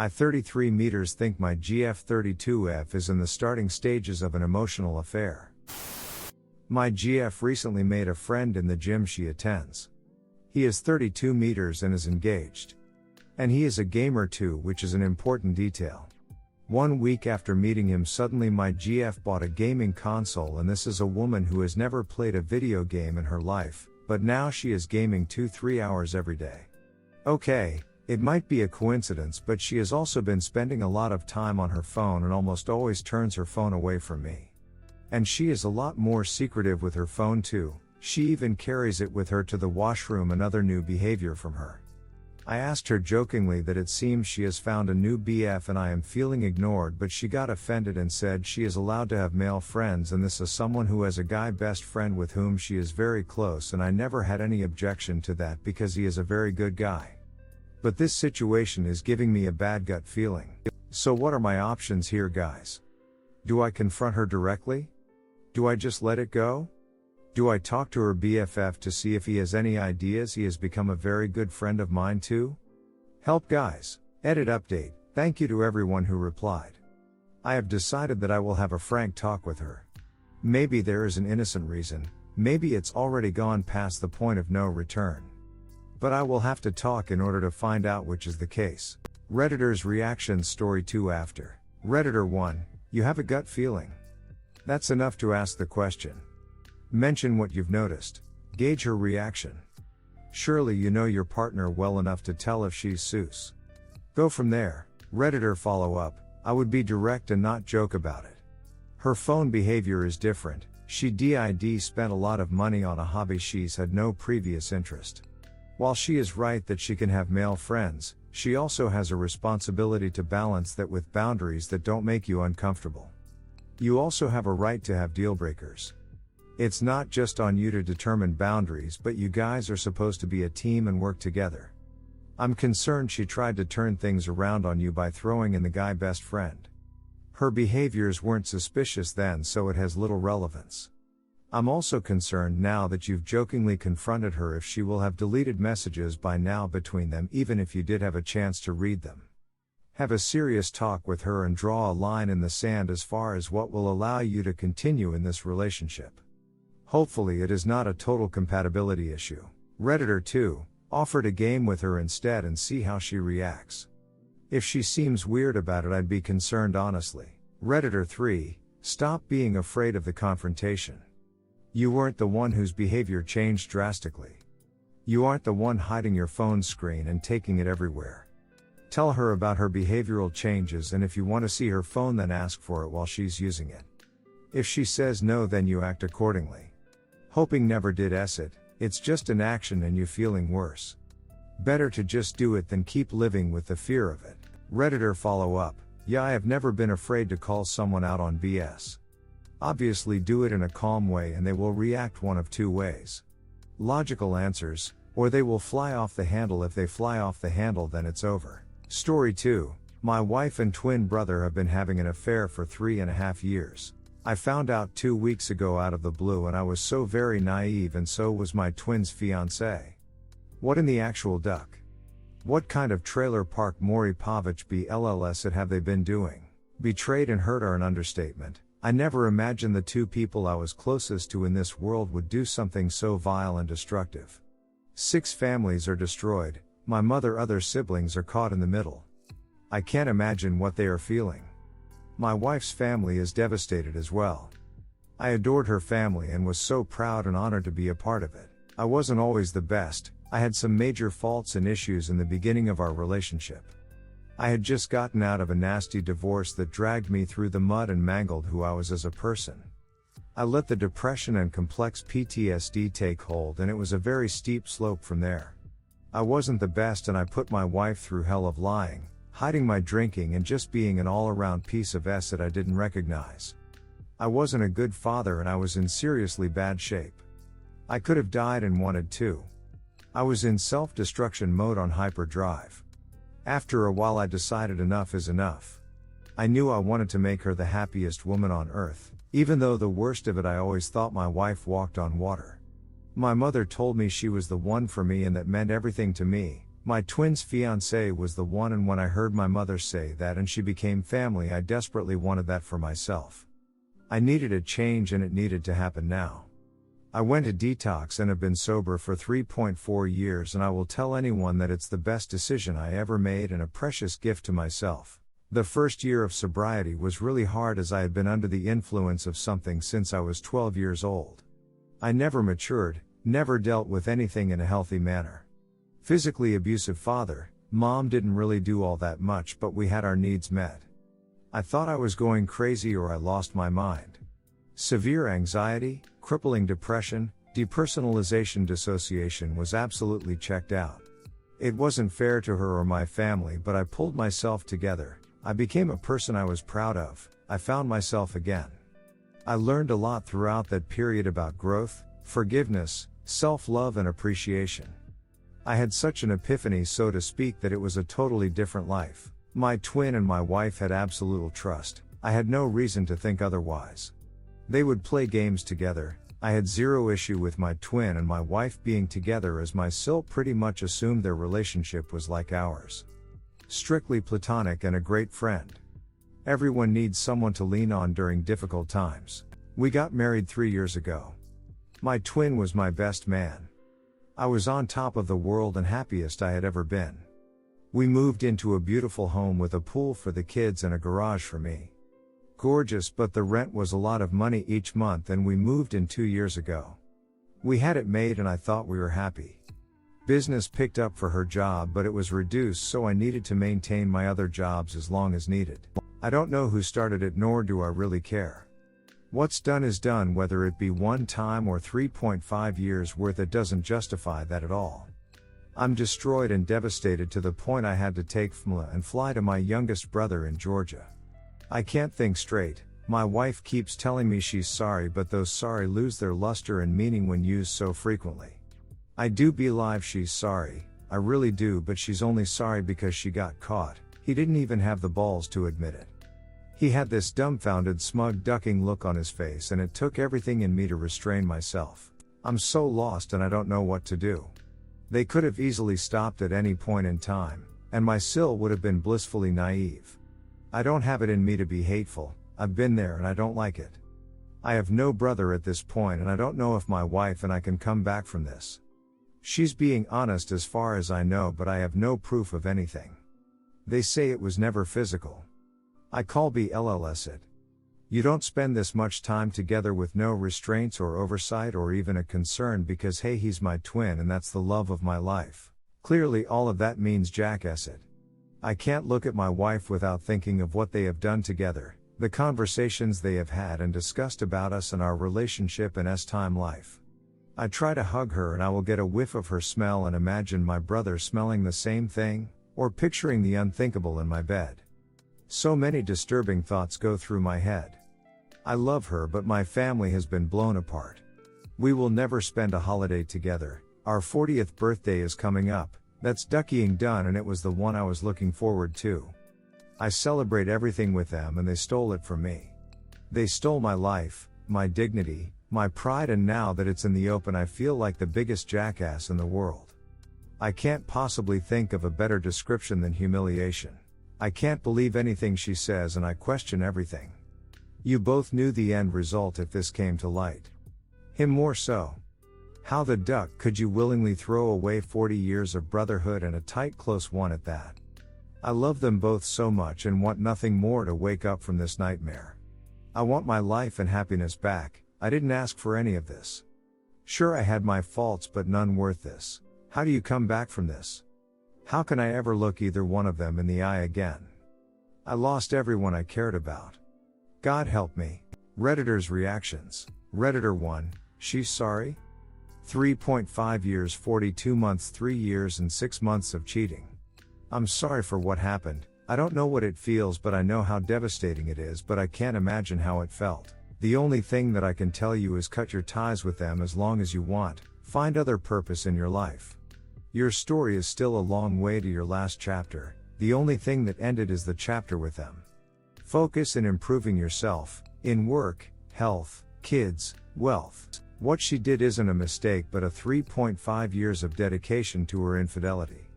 I 33 meters think my GF32F is in the starting stages of an emotional affair. My GF recently made a friend in the gym she attends. He is 32 meters and is engaged. And he is a gamer too, which is an important detail. 1 week after meeting him, suddenly my GF bought a gaming console, and this is a woman who has never played a video game in her life, but now she is gaming 2-3 hours every day. Okay, it might be a coincidence, but she has also been spending a lot of time on her phone and almost always turns her phone away from me. And she is a lot more secretive with her phone too. She even carries it with her to the washroom, another new behavior from her. I asked her jokingly that it seems she has found a new BF and I am feeling ignored, but she got offended and said she is allowed to have male friends, and this is someone who has a guy best friend with whom she is very close, and I never had any objection to that because he is a very good guy. But this situation is giving me a bad gut feeling. So what are my options here, guys? Do I confront her directly? Do I just let it go? Do I talk to her BFF to see if he has any ideas? He has become a very good friend of mine too. Help, guys. Edit update. Thank you to everyone who replied. I have decided that I will have a frank talk with her. Maybe there is an innocent reason, maybe it's already gone past the point of no return. But I will have to talk in order to find out which is the case. Redditor's reaction story 2 after. Redditor 1, you have a gut feeling. That's enough to ask the question. Mention what you've noticed. Gauge her reaction. Surely you know your partner well enough to tell if she's sus. Go from there. Redditor follow up, I would be direct and not joke about it. Her phone behavior is different. She did spent a lot of money on a hobby she's had no previous interest. While she is right that she can have male friends, she also has a responsibility to balance that with boundaries that don't make you uncomfortable. You also have a right to have deal breakers. It's not just on you to determine boundaries, but you guys are supposed to be a team and work together. I'm concerned she tried to turn things around on you by throwing in the guy best friend. Her behaviors weren't suspicious then, so it has little relevance. I'm also concerned now that you've jokingly confronted her if she will have deleted messages by now between them, even if you did have a chance to read them. Have a serious talk with her and draw a line in the sand as far as what will allow you to continue in this relationship. Hopefully it is not a total compatibility issue. Redditor 2, offer to game with her instead and see how she reacts. If she seems weird about it, I'd be concerned honestly. Redditor 3, stop being afraid of the confrontation. You weren't the one whose behavior changed drastically. You aren't the one hiding your phone screen and taking it everywhere. Tell her about her behavioral changes, and if you want to see her phone, then ask for it while she's using it. If she says no, then you act accordingly. Hoping never did it, it's just an action and you feeling worse. Better to just do it than keep living with the fear of it. Redditor follow up, yeah, I have never been afraid to call someone out on BS. Obviously do it in a calm way and they will react one of two ways. Logical answers, or they will fly off the handle. If they fly off the handle, then it's over. Story 2, my wife and twin brother have been having an affair for 3.5 years. I found out 2 weeks ago out of the blue, and I was so very naive, and so was my twin's fiancé. What in the actual duck? What kind of trailer park Maury Povich BLLS it have they been doing? Betrayed and hurt are an understatement. I never imagined the two people I was closest to in this world would do something so vile and destructive. 6 families are destroyed, my other siblings are caught in the middle. I can't imagine what they are feeling. My wife's family is devastated as well. I adored her family and was so proud and honored to be a part of it. I wasn't always the best, I had some major faults and issues in the beginning of our relationship. I had just gotten out of a nasty divorce that dragged me through the mud and mangled who I was as a person. I let the depression and complex PTSD take hold, and it was a very steep slope from there. I wasn't the best, and I put my wife through hell of lying, hiding my drinking, and just being an all-around piece of S that I didn't recognize. I wasn't a good father, and I was in seriously bad shape. I could have died and wanted to. I was in self-destruction mode on hyperdrive. After a while I decided enough is enough. I knew I wanted to make her the happiest woman on earth, even though the worst of it, I always thought my wife walked on water. My mother told me she was the one for me and that meant everything to me, My twin's fiancée was the one, and when I heard my mother say that and she became family, I desperately wanted that for myself. I needed a change and it needed to happen now. I went to detox and have been sober for 3.4 years, and I will tell anyone that it's the best decision I ever made and a precious gift to myself. The first year of sobriety was really hard as I had been under the influence of something since I was 12 years old. I never matured, never dealt with anything in a healthy manner. Physically abusive father, mom didn't really do all that much, but we had our needs met. I thought I was going crazy or I lost my mind. Severe anxiety, crippling depression, depersonalization dissociation was absolutely checked out. It wasn't fair to her or my family, but I pulled myself together. I became a person I was proud of. I found myself again. I learned a lot throughout that period about growth, forgiveness, self-love and appreciation. I had such an epiphany, so to speak, that it was a totally different life. My twin and my wife had absolute trust. I had no reason to think otherwise. They would play games together. I had zero issue with my twin and my wife being together, as my Sil pretty much assumed their relationship was like ours. Strictly platonic and a great friend. Everyone needs someone to lean on during difficult times. We got married 3 years ago. My twin was my best man. I was on top of the world and happiest I had ever been. We moved into a beautiful home with a pool for the kids and a garage for me. Gorgeous, but the rent was a lot of money each month, and we moved in 2 years ago. We had it made and I thought we were happy. Business picked up for her job, but it was reduced, so I needed to maintain my other jobs as long as needed. I don't know who started it, nor do I really care. What's done is done, whether it be one time or 3.5 years worth. It doesn't justify that at all. I'm destroyed and devastated to the point I had to take FMLA and fly to my youngest brother in Georgia. I can't think straight. My wife keeps telling me she's sorry, but those sorry lose their luster and meaning when used so frequently. I do believe she's sorry, I really do, but she's only sorry because she got caught. He didn't even have the balls to admit it. He had this dumbfounded, smug, ducking look on his face, and it took everything in me to restrain myself. I'm so lost and I don't know what to do. They could have easily stopped at any point in time, and my Sil would have been blissfully naive. I don't have it in me to be hateful. I've been there and I don't like it. I have no brother at this point, and I don't know if my wife and I can come back from this. She's being honest as far as I know, but I have no proof of anything. They say it was never physical. I call BLLS it. You don't spend this much time together with no restraints or oversight or even a concern because hey, he's my twin and that's the love of my life. Clearly all of that means jackass it. I can't look at my wife without thinking of what they have done together, the conversations they have had and discussed about us and our relationship and S-time life. I try to hug her and I will get a whiff of her smell and imagine my brother smelling the same thing, or picturing the unthinkable in my bed. So many disturbing thoughts go through my head. I love her, but my family has been blown apart. We will never spend a holiday together. Our 40th birthday is coming up. That's duckying done, and it was the one I was looking forward to. I celebrate everything with them and they stole it from me. They stole my life, my dignity, my pride, and now that it's in the open I feel like the biggest jackass in the world. I can't possibly think of a better description than humiliation. I can't believe anything she says and I question everything. You both knew the end result if this came to light. Him more so. How the duck could you willingly throw away 40 years of brotherhood and a tight close one at that? I love them both so much and want nothing more to wake up from this nightmare. I want my life and happiness back. I didn't ask for any of this. Sure, I had my faults, but none worth this. How do you come back from this? How can I ever look either one of them in the eye again? I lost everyone I cared about. God help me. Redditors reactions. Redditor 1, she's sorry? 3.5 years, 42 months, 3 years and 6 months of cheating. I'm sorry for what happened. I don't know what it feels, but I know how devastating it is, but I can't imagine how it felt. The only thing that I can tell you is cut your ties with them as long as you want. Find other purpose in your life. Your story is still a long way to your last chapter. The only thing that ended is the chapter with them. Focus in improving yourself, in work, health, kids, wealth. What she did isn't a mistake but a 3.5 years of dedication to her infidelity.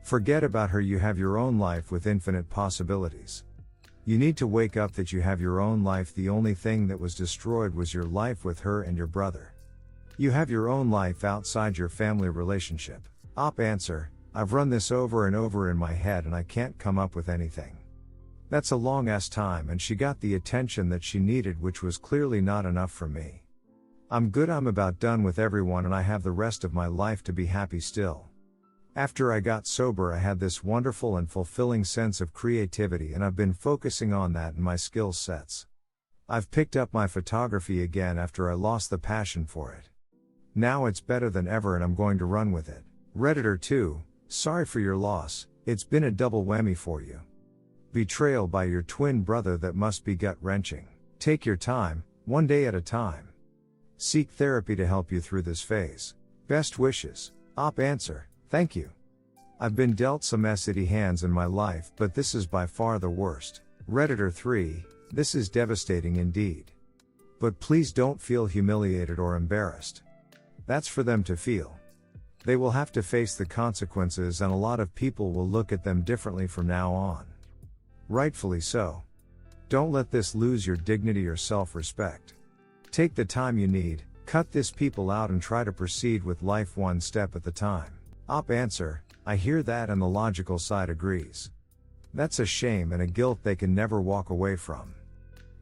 Forget about her, you have your own life with infinite possibilities. You need to wake up that you have your own life, the only thing that was destroyed was your life with her and your brother. You have your own life outside your family relationship. Op answer, I've run this over and over in my head and I can't come up with anything. That's a long ass time and she got the attention that she needed, which was clearly not enough for me. I'm good, I'm about done with everyone and I have the rest of my life to be happy still. After I got sober I had this wonderful and fulfilling sense of creativity and I've been focusing on that in my skill sets. I've picked up my photography again after I lost the passion for it. Now it's better than ever and I'm going to run with it. Redditor 2, sorry for your loss, it's been a double whammy for you. Betrayal by your twin brother, that must be gut-wrenching. Take your time, one day at a time. Seek therapy to help you through this phase. Best wishes. Op answer, thank you. I've been dealt some shitty hands in my life, but this is by far the worst. Redditor 3, this is devastating indeed. But please don't feel humiliated or embarrassed. That's for them to feel. They will have to face the consequences and a lot of people will look at them differently from now on. Rightfully so. Don't let this lose your dignity or self-respect. Take the time you need, cut this people out and try to proceed with life one step at a time. Op answer, I hear that and the logical side agrees. That's a shame and a guilt they can never walk away from.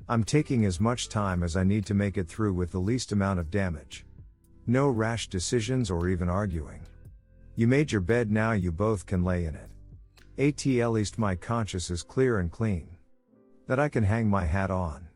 I'm taking as much time as I need to make it through with the least amount of damage. No rash decisions or even arguing. You made your bed, now you both can lay in it. At least my conscience is clear and clean. That I can hang my hat on.